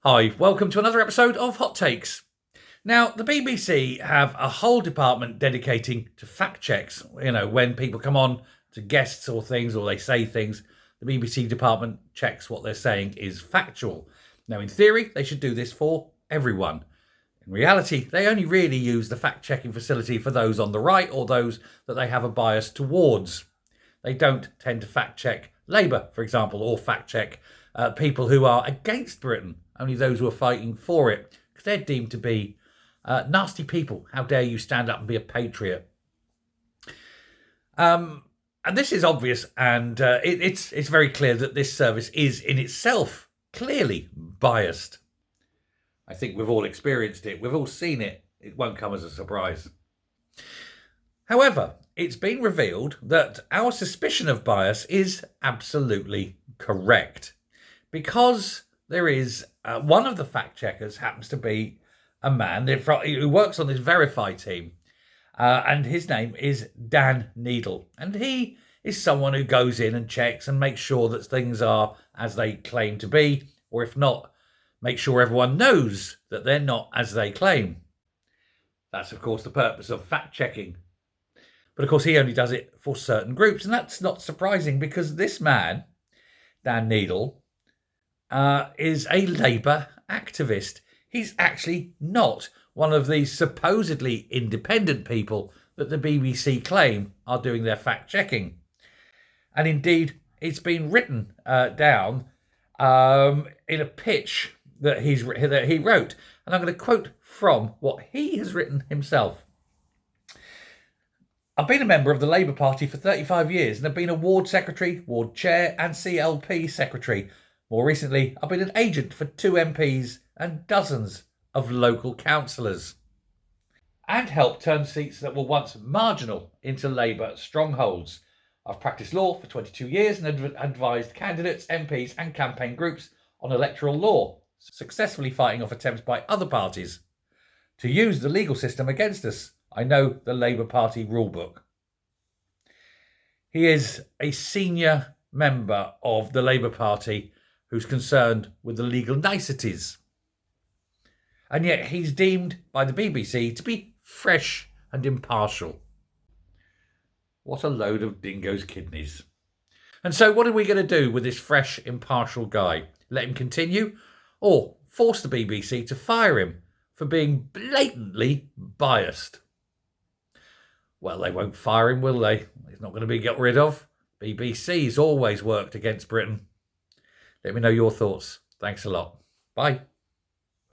Hi, welcome to another episode of Hot Takes. Now, the BBC have a whole department dedicating to fact checks. You know, when people come on to guests or things, or they say things, the BBC department checks what they're saying is factual. Now, in theory, they should do this for everyone. In reality, they only really use the fact checking facility for those on the right or those that they have a bias towards. They don't tend to fact check Labour, for example, or fact check people who are against Britain, only those who are fighting for it, because they're deemed to be nasty people. How dare you stand up and be a patriot? And this is obvious, and it's very clear that this service is in itself clearly biased. I think we've all experienced it. We've all seen it. It won't come as a surprise. However, it's been revealed that our suspicion of bias is absolutely correct, because there is one of the fact checkers happens to be a man who works on this Verify team, and his name is Dan Needle, and he is someone who goes in and checks and makes sure that things are as they claim to be, or if not, make sure everyone knows that they're not as they claim. That's, of course, the purpose of fact checking. But of course, he only does it for certain groups, and that's not surprising because this man, Dan Needle, is a Labour activist. He's actually not one of these supposedly independent people that the BBC claim are doing their fact checking. And indeed, it's been written down in a pitch that he wrote. And I'm going to quote from what he has written himself. I've been a member of the Labour Party for 35 years and have been a ward secretary, ward chair and CLP secretary. More recently, I've been an agent for 2 MPs and dozens of local councillors, and helped turn seats that were once marginal into Labour strongholds. I've practiced law for 22 years and advised candidates, MPs and campaign groups on electoral law, successfully fighting off attempts by other parties to use the legal system against us. I know the Labour Party rulebook. He is a senior member of the Labour Party who's concerned with the legal niceties. And yet he's deemed by the BBC to be fresh and impartial. What a load of dingo's kidneys. And so what are we going to do with this fresh, impartial guy? Let him continue, or force the BBC to fire him for being blatantly biased? Well, they won't fire him, will they? He's not going to be got rid of. BBC's always worked against Britain. Let me know your thoughts. Thanks a lot. Bye.